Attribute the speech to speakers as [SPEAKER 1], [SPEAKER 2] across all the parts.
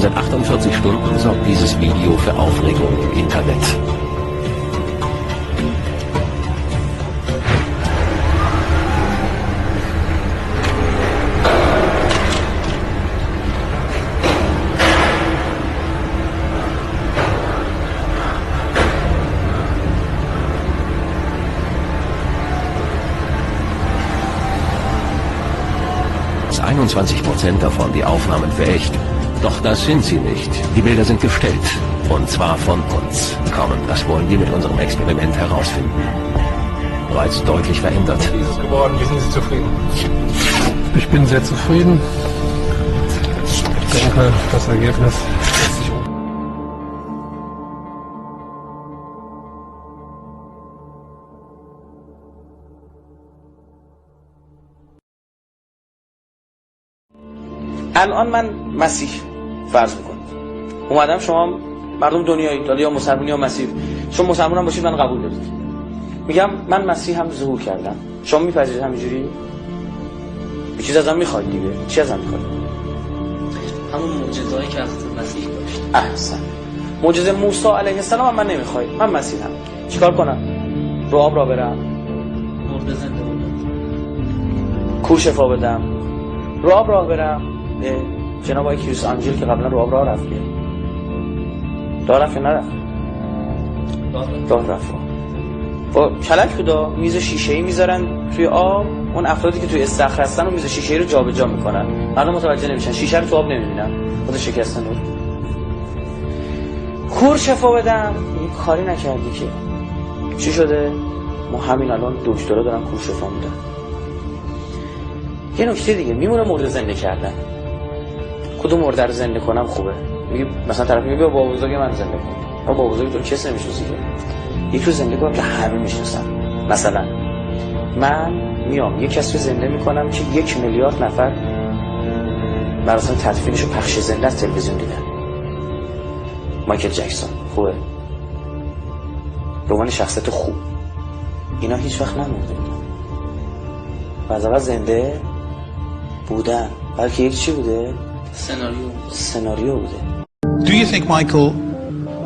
[SPEAKER 1] seit 48 Stunden sorgt dieses Video für Aufregung im Internet. Dass 21% davon die Aufnahmen für echt. Doch das sind sie nicht. Die Bilder sind gestellt. Und zwar von uns. Kommen, das wollen wir mit unserem Experiment herausfinden. Bereits deutlich verändert.
[SPEAKER 2] Wie ist es geworden? Wie sind Sie zufrieden? Ich bin sehr zufrieden. Ich denke, das Ergebnis lässt sich
[SPEAKER 3] الان من مسیح فرض میکنم اومدم شما مردم دنیایی یا مسلمانی یا مسیح شما مسلمان هم باشید من قبول دارید میگم من مسیح هم ظهور کردم شما میپذیرید همینجوری یه چیز ازم میخواید دیگه چی ازم میخواید
[SPEAKER 4] همون معجزه‌ای که حضرت مسیح داشت
[SPEAKER 3] احسن معجزه موسی علیه السلام من نمیخواید من مسیحم چیکار کنم رو آب را برم
[SPEAKER 4] مرده زنده بود
[SPEAKER 3] کور شفا بدم رو آب راه برم جناب آقای کریس آنجل که قبلا رو آب راه رفت راه رفت یا نرفت راه رفت با کلک خدا میز شیشه‌ای میذارن توی آب اون افرادی که توی استخر هستن و میز شیشه‌ای رو جابجا میکنن مردم متوجه نمیشن شیشه رو تو آب نمیبینن خود شکستن رو کور شفا بدم این کاری نکردی که چی شده ما همین الان دکترا دارن کور شفا میدن یه نکته دیگه میمونه مرده زنده کردن کدوم مرده رو زنده کنم خوبه میگه مثلا طرف میگه بابا بزرگ من زنده کن بابا بزرگ تو کس نمیشناسی که یک رو زنده کنم که همه میشناسن مثلا من میام یک کسی رو زنده میکنم که 1 میلیارد نفر مراسم تدفینشو پخش زنده از تلویزیون دیدن مایکل جکسون خوبه به عنوان شخصیت خوب اینا هیچ وقت نمورده از اول زنده بودن بلکه یک چی بوده سناریو بوده.
[SPEAKER 5] Do you think, Michael,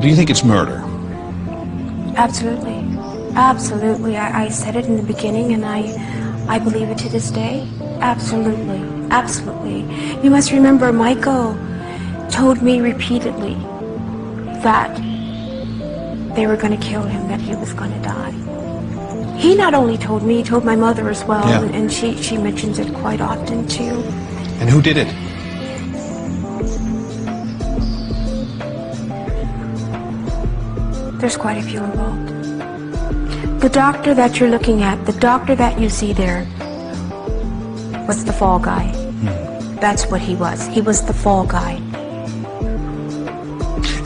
[SPEAKER 5] do you think it's murder?
[SPEAKER 6] Absolutely. Absolutely. I said it in the beginning and I believe it to this day. Absolutely. Absolutely. You must remember Michael told me repeatedly that they were going to kill him, that he was going to die. He not only told me, he told my mother as well, yeah. And she mentions it quite often too.
[SPEAKER 5] And who did it?
[SPEAKER 6] There's quite a few involved. The doctor that you're looking at, the doctor that you see there, was the fall guy. That's what he was. He was the fall guy.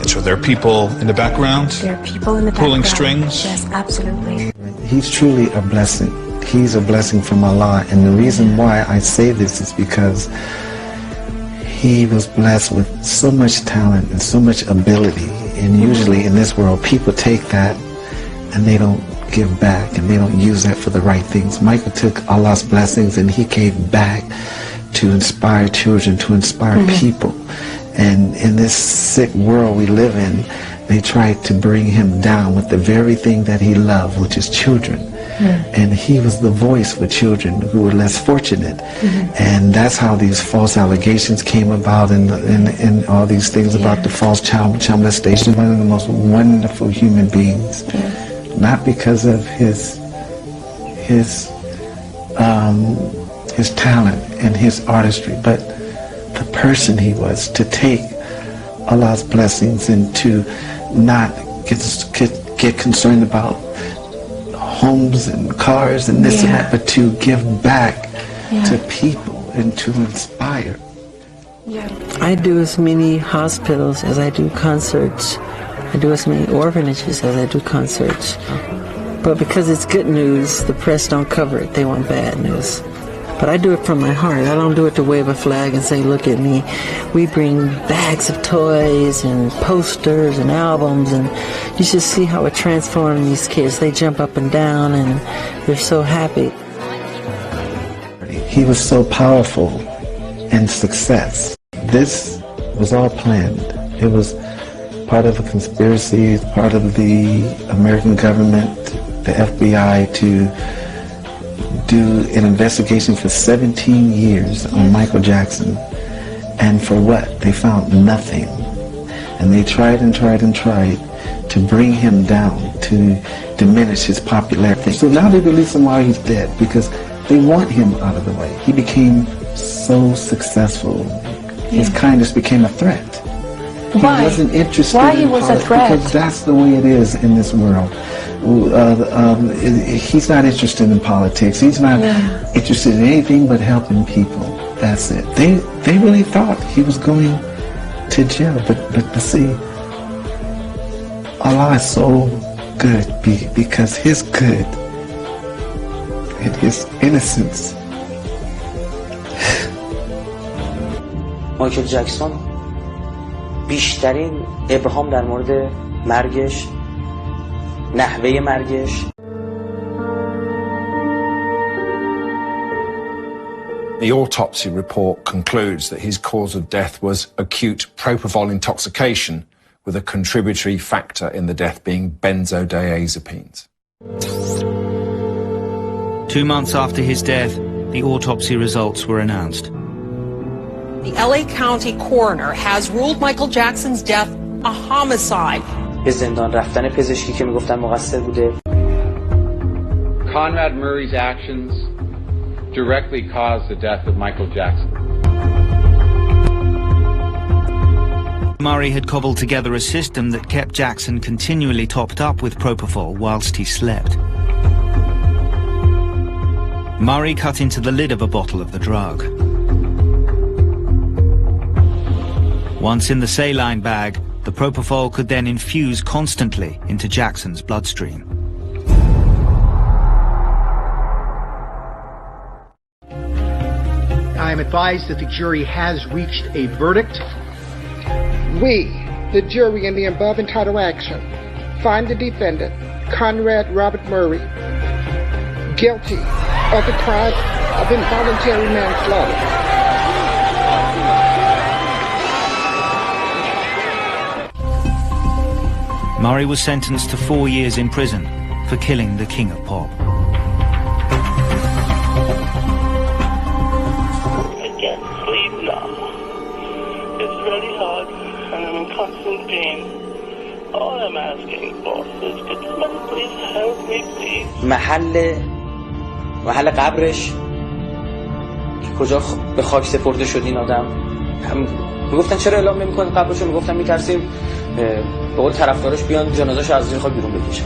[SPEAKER 5] And so there are people in the background?
[SPEAKER 6] There are people in the
[SPEAKER 5] pulling
[SPEAKER 6] background.
[SPEAKER 5] strings?
[SPEAKER 6] Yes, absolutely.
[SPEAKER 7] He's truly a blessing. He's a blessing from Allah. And the reason why I say this is because he was blessed with so much talent and so much ability. And usually in this world, people take that and they don't give back and they don't use that for the right things. Michael took Allah's blessings and he gave back to inspire children, to inspire people. And in this sick world we live in, they tried to bring him down with the very thing that he loved, which is children. And he was the voice for children who were less fortunate. And that's how these false allegations came about and all these things about the false child molestation. One of the most wonderful human beings. Not because of his talent and his artistry, but the person he was, to take Allah's blessings and to not get concerned about homes and cars and this and that, but to give back to people and to inspire.
[SPEAKER 8] I do as many hospitals as I do concerts. I do as many orphanages as I do concerts. But because it's good news, the press don't cover it. They want bad news. But I do it from my heart. I don't do it to wave a flag and say, look at me. We bring bags of toys and posters and albums, and you should see how it transforms these kids. They jump up and down and they're so happy.
[SPEAKER 7] He was so powerful in success. This was all planned. It was part of a conspiracy, part of the American government, the FBI, to do an investigation for 17 years on Michael Jackson. And for what? They found nothing. And they tried and tried and tried to bring him down, to diminish his popularity. So now they release him while he's dead because they want him out of the way. He became so successful. His kindness became a threat.
[SPEAKER 6] Why?
[SPEAKER 7] He wasn't interested
[SPEAKER 6] Why
[SPEAKER 7] in
[SPEAKER 6] he was a
[SPEAKER 7] politics
[SPEAKER 6] threat?
[SPEAKER 7] because that's the way it is in this world. He's not interested in politics. He's not interested in anything but helping people. That's it. They really thought he was going to jail, but see, Allah is so good because His good and His innocence.
[SPEAKER 3] مایکل جکسون بیشترین ابهام در مورد مرگش، نحوه مرگش.
[SPEAKER 9] The autopsy report concludes that his cause of death was acute propofol intoxication, with a contributory factor in the death being benzodiazepines.
[SPEAKER 10] 2 months after his death, the autopsy results were announced.
[SPEAKER 11] The LA County coroner has ruled Michael Jackson's death a homicide.
[SPEAKER 3] به زندان رفتن پزشکی که میگفتن مقصر بوده.
[SPEAKER 12] Conrad Murray's actions directly caused the death of Michael Jackson.
[SPEAKER 10] Murray had cobbled together a system that kept Jackson continually topped up with propofol whilst he slept. Murray cut into the lid of a bottle of the drug. Once in the saline bag, the propofol could then infuse constantly into Jackson's bloodstream.
[SPEAKER 13] I am advised that the jury has reached a verdict.
[SPEAKER 14] We, the jury in the above entitled action, find the defendant, Conrad Robert Murray, guilty of the crime of involuntary manslaughter.
[SPEAKER 10] Murray was sentenced to 4 years in prison for killing the King of Pop.
[SPEAKER 15] I can't sleep now. It's really hard and I'm in constant pain. All I'm asking for is could somebody please help me, please?
[SPEAKER 3] محل قبرش کجا به خاک سپرده شد این آدم، میگفتن چرا اعلام نمی‌کنید قبرشو؟ میگفتن میترسیم به قول طرفدارش بیان جنازه‌شو از زیر خاک بیرون بکشن.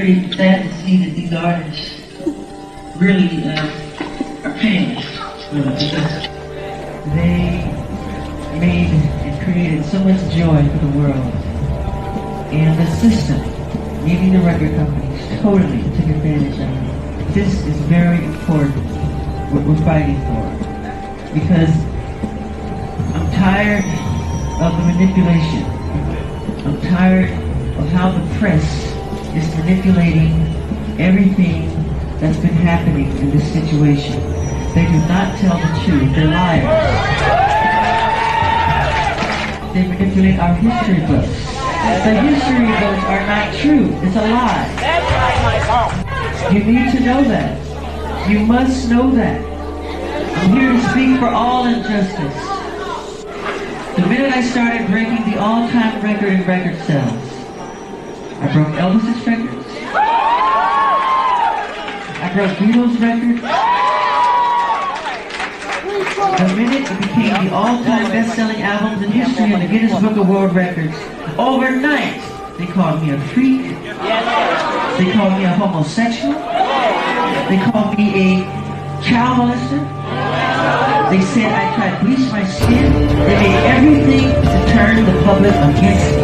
[SPEAKER 8] very sad to see that these artists really are paying because they made and created so much joy for the world. And the system, meaning the record companies, totally took advantage of it. This is very important, what we're fighting for. Because I'm tired of the manipulation. I'm tired of how the press is manipulating everything that's been happening in this situation. They do not tell the truth. They're liars. They manipulate our history books. The history books are not true. It's a lie. You need to know that. You must know that. I'm here to speak for all injustice. The minute I started breaking the all-time record in record sales, I broke Elvis's records. I broke Beatles' records. The minute it became the all-time best-selling albums in history in the Guinness Book of World Records, overnight they called me a freak. They called me a homosexual. They called me a child molester. They said I tried to bleach my skin. They made everything to turn the public against me.